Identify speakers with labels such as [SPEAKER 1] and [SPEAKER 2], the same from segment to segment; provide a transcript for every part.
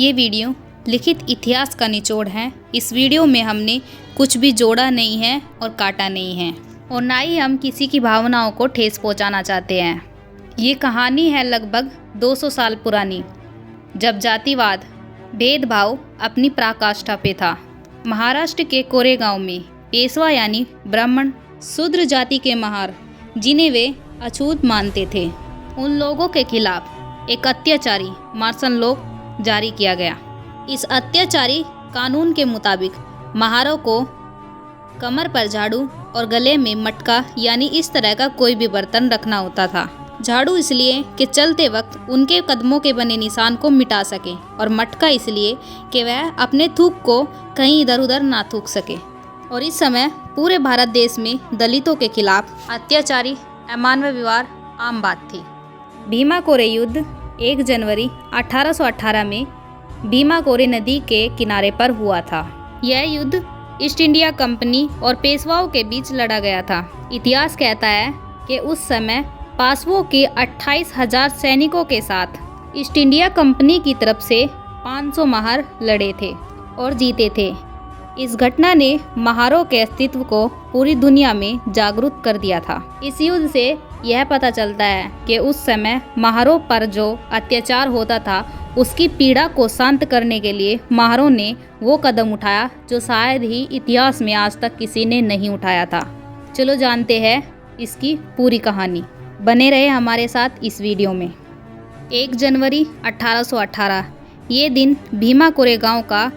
[SPEAKER 1] ये वीडियो लिखित इतिहास का निचोड़ है। इस वीडियो में हमने कुछ भी जोड़ा नहीं है और काटा नहीं है और ना ही हम किसी की भावनाओं को ठेस पहुंचाना चाहते हैं। ये कहानी है लगभग 200 साल पुरानी, जब जातिवाद, भेदभाव अपनी पराकाष्ठा पे था। महाराष्ट्र के कोरेगांव में पेशवा यानी ब्राह्मण शूद्र जाति के महार, जिन्हें वे अछूत मानते थे, उन लोगों के खिलाफ एक अत्याचारी मार्शल लॉ जारी किया गया। इस अत्याचारी कानून के मुताबिक महारों को कमर पर झाड़ू और गले में मटका यानी इस तरह का कोई भी बर्तन रखना होता था। झाड़ू इसलिए कि चलते वक्त उनके कदमों के बने निशान को मिटा सके और मटका इसलिए कि वह अपने थूक को कहीं इधर उधर ना थूक सके। और इस समय पूरे भारत देश में दलितों के खिलाफ अत्याचारी अमानवीय व्यवहार आम बात थी। भीमा कोरे युद्ध 1 जनवरी 1818 में भीमा कोरे नदी के किनारे पर हुआ था। यह युद्ध ईस्ट इंडिया कंपनी और पेशवाओं के बीच लड़ा गया था। इतिहास कहता है कि उस समय पेशवाओं के 28,000 सैनिकों के साथ ईस्ट इंडिया कंपनी की तरफ से 500 महार लड़े थे और जीते थे। इस घटना ने महारों के अस्तित्व को पूरी दुनिया में जागरूक कर दिया था। इस युद्ध से यह पता चलता है कि उस समय महारों पर जो अत्याचार होता था, उसकी पीड़ा को शांत करने के लिए महारों ने वो कदम उठाया जो शायद ही इतिहास में आज तक किसी ने नहीं उठाया था। चलो जानते हैं इसकी पूरी कहानी। बने रहे हमारे साथ इस वीडियो में। 1 जनवरी 1818 ये दिन भीमा कोरेगांव का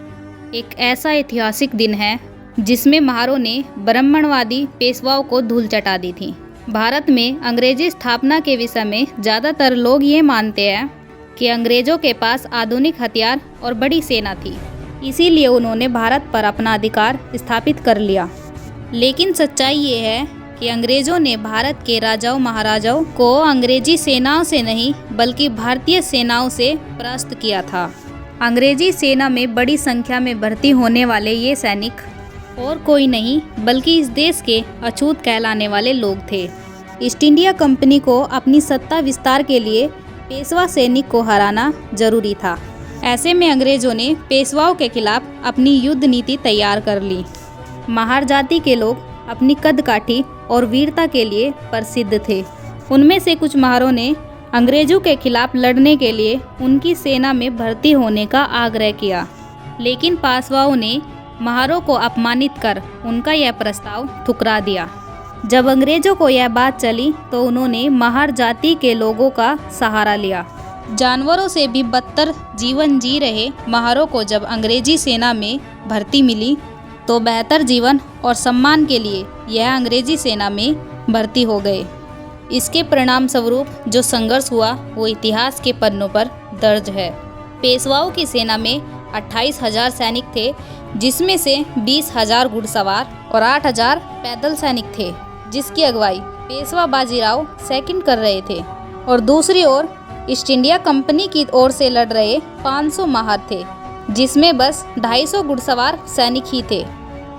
[SPEAKER 1] एक ऐसा ऐतिहासिक दिन है जिसमें महारों ने ब्राह्मणवादी पेशवाओं को धूल चटा दी थी। भारत में अंग्रेजी स्थापना के विषय में ज़्यादातर लोग ये मानते हैं कि अंग्रेज़ों के पास आधुनिक हथियार और बड़ी सेना थी, इसीलिए उन्होंने भारत पर अपना अधिकार स्थापित कर लिया। लेकिन सच्चाई ये है कि अंग्रेज़ों ने भारत के राजाओं महाराजाओं को अंग्रेजी सेनाओं से नहीं बल्कि भारतीय सेनाओं से परास्त किया था। अंग्रेजी सेना में बड़ी संख्या में भर्ती होने वाले ये सैनिक और कोई नहीं बल्कि इस देश के अछूत कहलाने वाले लोग थे। ईस्ट इंडिया कंपनी को अपनी सत्ता विस्तार के लिए पेशवा सैनिक को हराना जरूरी था। ऐसे में अंग्रेजों ने पेशवाओं के खिलाफ अपनी युद्ध नीति तैयार कर ली। महार जाति के लोग अपनी कदकाठी और वीरता के लिए प्रसिद्ध थे। उनमें से कुछ महारों ने अंग्रेजों के खिलाफ लड़ने के लिए उनकी सेना में भर्ती होने का आग्रह किया, लेकिन पेशवाओं ने महारों को अपमानित कर उनका यह प्रस्ताव ठुकरा दिया। जब अंग्रेजों को यह बात चली तो उन्होंने महार जाति के लोगों का सहारा लिया। जानवरों से भी बदतर जीवन जी रहे महारों को जब अंग्रेजी सेना में भर्ती मिली तो बेहतर जीवन और सम्मान के लिए यह अंग्रेजी सेना में भर्ती हो गए। इसके परिणाम स्वरूप जो संघर्ष हुआ वो इतिहास के पन्नों पर दर्ज है। पेशवाओं की सेना में 28,000 सैनिक थे, जिसमें से 20,000 घुड़सवार और 8,000 पैदल सैनिक थे, जिसकी अगुवाई पेशवा बाजीराव सेकंड कर रहे थे। और दूसरी ओर ईस्ट इंडिया कंपनी की ओर से लड़ रहे 500 महार थे, जिसमें बस 250 घुड़सवार सैनिक ही थे।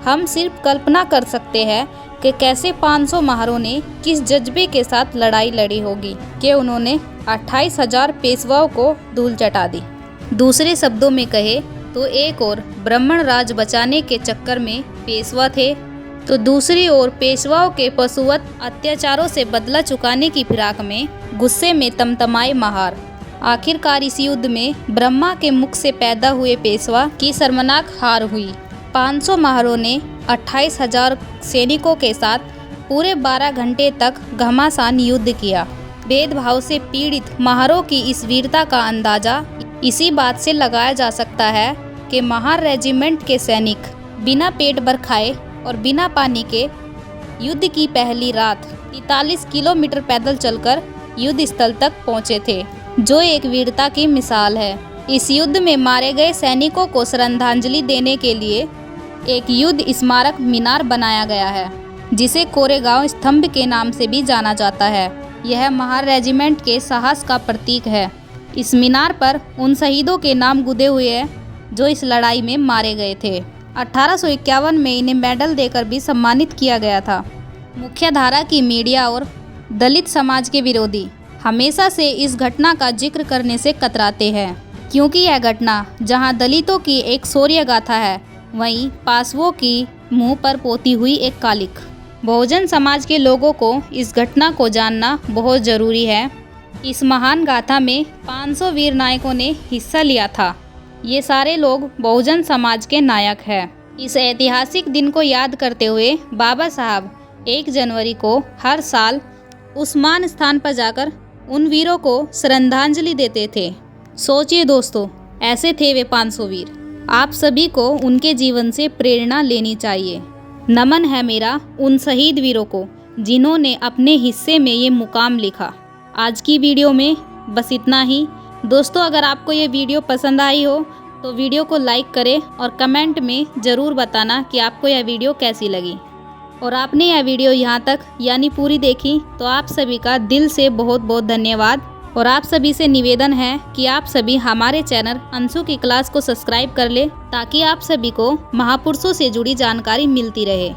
[SPEAKER 1] हम सिर्फ कल्पना कर सकते हैं कि कैसे 500 महारों ने किस जज्बे के साथ लड़ाई लड़ी होगी कि उन्होंने 28,000 पेशवाओं को धूल चटा दी। दूसरे शब्दों में कहे तो एक और ब्राह्मण राज बचाने के चक्कर में पेशवा थे, तो दूसरी ओर पेशवाओं के पशुवत अत्याचारों से बदला चुकाने की फिराक में गुस्से में तमतमाए महार। आखिरकार इस युद्ध में ब्रह्मा के मुख से पैदा हुए पेशवा की शर्मनाक हार हुई। 500 महारों ने 28,000 सैनिकों के साथ पूरे 12 घंटे तक घमासान युद्ध किया। भेदभाव से पीड़ित महारों की इस वीरता का अंदाजा इसी बात से लगाया जा सकता है कि महार रेजिमेंट के सैनिक बिना पेट भर खाए और बिना पानी के युद्ध की पहली रात 43 किलोमीटर पैदल चलकर युद्ध स्थल तक पहुंचे थे, जो एक वीरता की मिसाल है। इस युद्ध में मारे गए सैनिकों को श्रद्धांजलि देने के लिए एक युद्ध स्मारक मीनार बनाया गया है, जिसे कोरेगांव स्तंभ के नाम से भी जाना जाता है। यह महार रेजिमेंट के साहस का प्रतीक है। इस मीनार पर उन शहीदों के नाम गुदे हुए हैं जो इस लड़ाई में मारे गए थे। 1851 में इन्हें मेडल देकर भी सम्मानित किया गया था। मुख्यधारा की मीडिया और दलित समाज के विरोधी हमेशा से इस घटना का जिक्र करने से कतराते हैं। क्योंकि यह घटना जहां दलितों की एक शौर्य गाथा है, वहीं पासवों की मुंह पर पोती हुई एक कालिक। बहुजन समाज के लोगों को इस घटना को जानना बहुत ज़रूरी है। इस महान गाथा में 500 वीर नायकों ने हिस्सा लिया था। ये सारे लोग बहुजन समाज के नायक हैं। इस ऐतिहासिक दिन को याद करते हुए बाबा साहब 1 जनवरी को हर साल उस महान स्थान पर जाकर उन वीरों को श्रद्धांजलि देते थे। सोचिए दोस्तों, ऐसे थे वे 500 वीर। आप सभी को उनके जीवन से प्रेरणा लेनी चाहिए। नमन है मेरा उन शहीद वीरों को जिन्होंने अपने हिस्से में ये मुकाम लिखा। आज की वीडियो में बस इतना ही। दोस्तों, अगर आपको ये वीडियो पसंद आई हो तो वीडियो को लाइक करें और कमेंट में ज़रूर बताना कि आपको यह वीडियो कैसी लगी। और आपने यह वीडियो यहाँ तक यानी पूरी देखी तो आप सभी का दिल से बहुत बहुत धन्यवाद। और आप सभी से निवेदन है कि आप सभी हमारे चैनल अंशु की क्लास को सब्सक्राइब कर ले, ताकि आप सभी को महापुरुषों से जुड़ी जानकारी मिलती रहे।